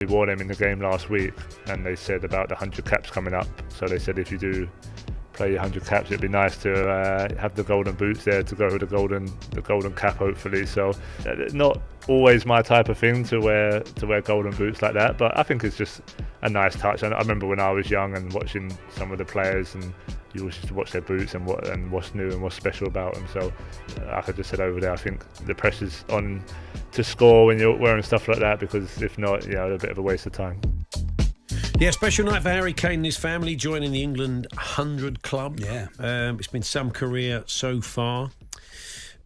We wore them in the game last week, and they said about the 100 caps coming up. So they said if you do play 100 caps, it'd be nice to have the golden boots there to go with the golden cap, hopefully. So not always my type of thing to wear golden boots like that, but I think it's just a nice touch. And I remember when I was young and watching some of the players, and you always used to watch their boots and what's new and what's special about them. So like I just said over there, I think the pressure's on to score when you're wearing stuff like that, because if not, a bit of a waste of time. Yeah, special night for Harry Kane and his family joining the England 100 club. Yeah. It's been some career so far.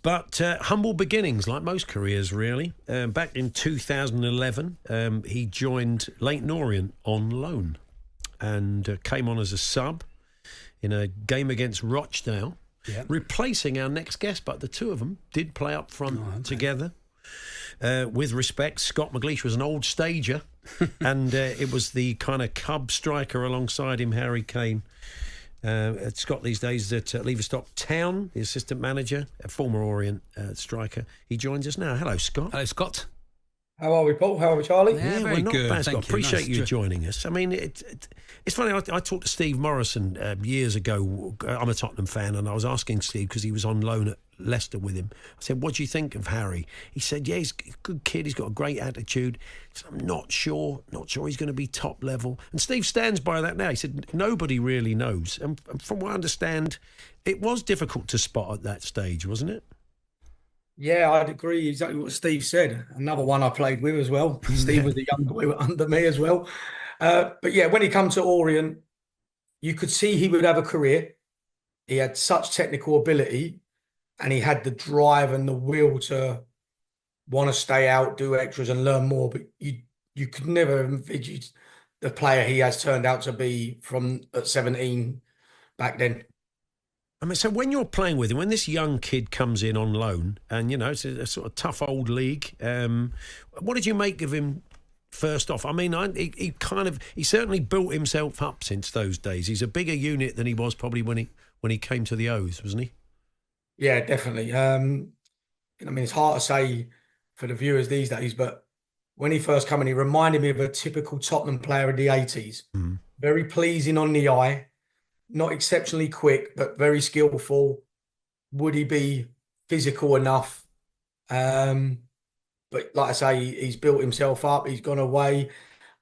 But humble beginnings, like most careers, really. Back in 2011, he joined Leyton Orient on loan and came on as a sub in a game against Rochdale, replacing our next guest. But the two of them did play up front together. With respect, Scott McGleish was an old stager, and it was the kind of cub striker alongside him, Harry Kane. Scott these days at Leverstock Town, the assistant manager, a former Orient striker. He joins us now. Hello, Scott. Hello, Scott. How are we, Paul? How are we, Charlie? Yeah, we're very not good. bad, Scott. Thank you. Appreciate Nice you to joining us. I mean, it's funny. I talked to Steve Morrison years ago. I'm a Tottenham fan, and I was asking Steve, because he was on loan at Leicester with him. I said, "What do you think of Harry?" He said, "Yeah, he's a good kid. He's got a great attitude. So I'm not sure he's going to be top level." And Steve stands by that now. He said, "Nobody really knows." And from what I understand, it was difficult to spot at that stage, wasn't it? Yeah, I'd agree exactly what Steve said. Another one I played with as well. Steve was a young boy under me as well. But yeah, when he came to Orient, you could see he would have a career. He had such technical ability, and he had the drive and the will to want to stay out, do extras and learn more. But you could never envisage the player he has turned out to be from at 17 back then. I mean, so when you're playing with him, when this young kid comes in on loan, and it's a sort of tough old league, what did you make of him first off? I mean, he certainly built himself up since those days. He's a bigger unit than he was probably when he came to the O's, wasn't he? Yeah, definitely. I mean, it's hard to say for the viewers these days, but when he first came in, he reminded me of a typical Tottenham player of the 80s. Mm. Very pleasing on the eye. Not exceptionally quick, but very skillful. Would he be physical enough? But like I say, he's built himself up. He's gone away.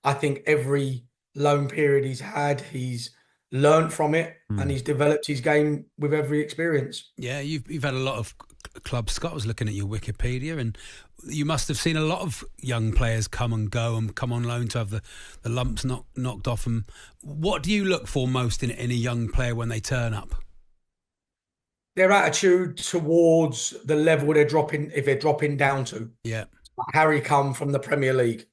I think every loan period he's had, he's learned from it, and he's developed his game with every experience. Yeah, you've had a lot of clubs. Scott, was looking at your Wikipedia, and you must have seen a lot of young players come and go and come on loan to have the lumps knocked off them. What do you look for most in a young player when they turn up? Their attitude towards the level they're dropping, if they're dropping down to. Yeah. Harry come from the Premier League,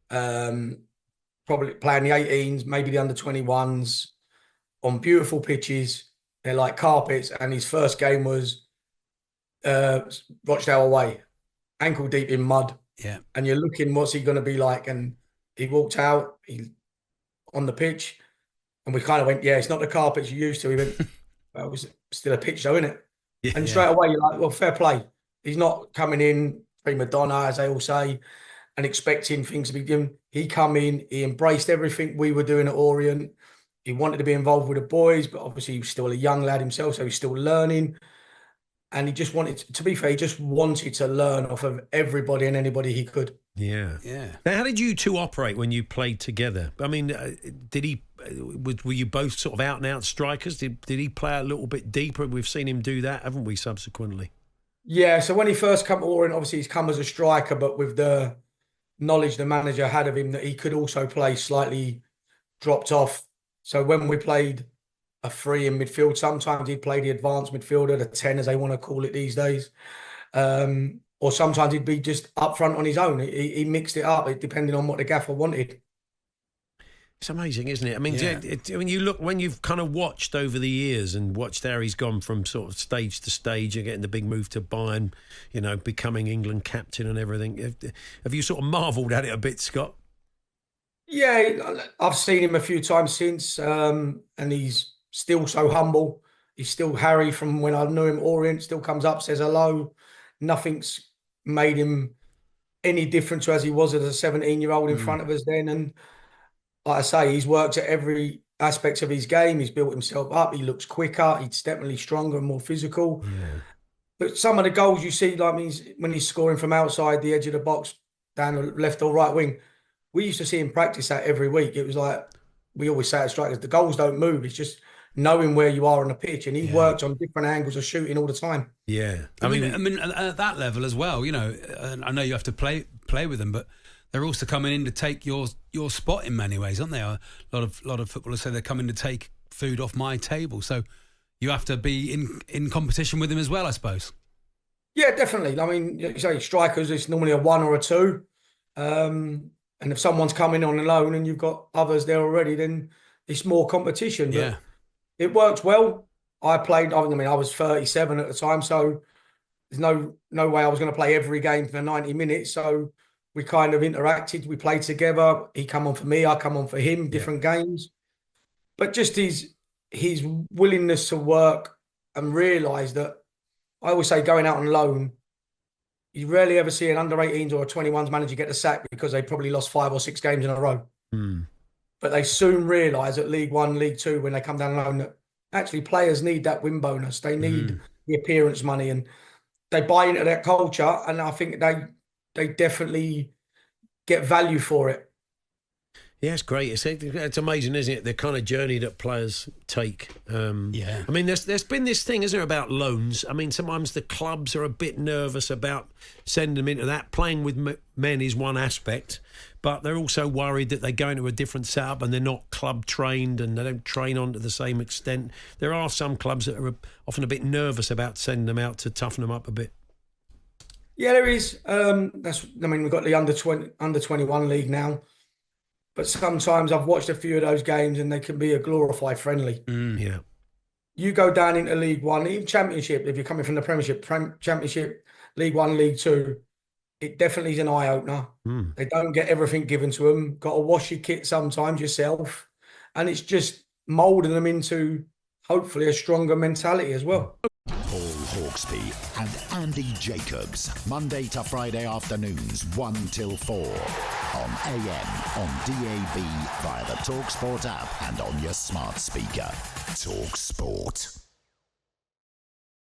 probably playing the 18s, maybe the under-21s, on beautiful pitches. They're like carpets, and his first game was Rochdale away, ankle deep in mud. Yeah. And you're looking, what's he going to be like? And he walked out on the pitch, and we kind of went, yeah, it's not the carpets you're used to. He went, well, it was still a pitch though, isn't it? Yeah, and straight away you're like, well, fair play. He's not coming in prima donna, as they all say, and expecting things to be given. He come in, he embraced everything we were doing at Orient. He wanted to be involved with the boys, but obviously he was still a young lad himself, so he's still learning. And he just wanted, to be fair, he just wanted to learn off of everybody and anybody he could. Yeah. Now, how did you two operate when you played together? I mean, were you both sort of out and out strikers? Did he play a little bit deeper? We've seen him do that, haven't we, subsequently? Yeah. So when he first came to Orient, obviously he's come as a striker, but with the knowledge the manager had of him that he could also play slightly dropped off. So when we played a free in midfield, sometimes he'd play the advanced midfielder, the 10 as they want to call it these days. Or sometimes he'd be just up front on his own. He mixed it up depending on what the gaffer wanted. It's amazing, isn't it? I mean, when you've kind of watched over the years and watched how he's gone from sort of stage to stage and getting the big move to Bayern, becoming England captain and everything. Have you sort of marvelled at it a bit, Scott? Yeah, I've seen him a few times since, and he's still so humble. He's still Harry from when I knew him at Orient, still comes up, says hello. Nothing's made him any different to as he was as a 17-year-old in front of us then. And like I say, he's worked at every aspect of his game. He's built himself up. He looks quicker. He's definitely stronger and more physical. Yeah. But some of the goals you see, like when he's scoring from outside the edge of the box, down the left or right wing, we used to see him practice that every week. It was like, we always say at strikers, the goals don't move. It's just knowing where you are on the pitch. And he worked on different angles of shooting all the time. Yeah. I mean, at that level as well, you know, I know you have to play with them, but they're also coming in to take your spot in many ways, aren't they? A lot of footballers say they're coming to take food off my table. So you have to be in competition with them as well, I suppose. Yeah, definitely. I mean, you say strikers, it's normally a 1 or a 2. And if someone's coming on a loan and you've got others there already, then it's more competition. But it worked well. I was 37 at the time, so there's no way I was going to play every game for 90 minutes. So we kind of interacted. We played together. He come on for me. I come on for him, different games. But just his willingness to work and realise that, I always say, going out on loan, you rarely ever see an under-18s or a 21s manager get the sack because they probably lost 5 or 6 games in a row. But they soon realise at League One, League Two, when they come down loan, that actually players need that win bonus. They need the appearance money, and they buy into that culture. And I think they definitely get value for it. Yeah, it's great. It's amazing, isn't it? The kind of journey that players take. I mean, there's been this thing, isn't there, about loans? I mean, sometimes the clubs are a bit nervous about sending them into that. Playing with men is one aspect, but they're also worried that they go into a different setup and they're not club trained and they don't train on to the same extent. There are some clubs that are often a bit nervous about sending them out to toughen them up a bit. Yeah, there is. We've got the under 21 league now. But sometimes I've watched a few of those games and they can be a glorified friendly. You go down into League One, even Championship, if you're coming from the Premiership, Championship, League One, League Two, it definitely is an eye-opener. They don't get everything given to them. Got to wash your kit sometimes yourself. And it's just moulding them into, hopefully, a stronger mentality as well. Paul Hawksbee and Andy Jacobs, Monday to Friday afternoons 1 till 4 on AM, on DAB, via the talkSPORT app and on your smart speaker. talkSPORT.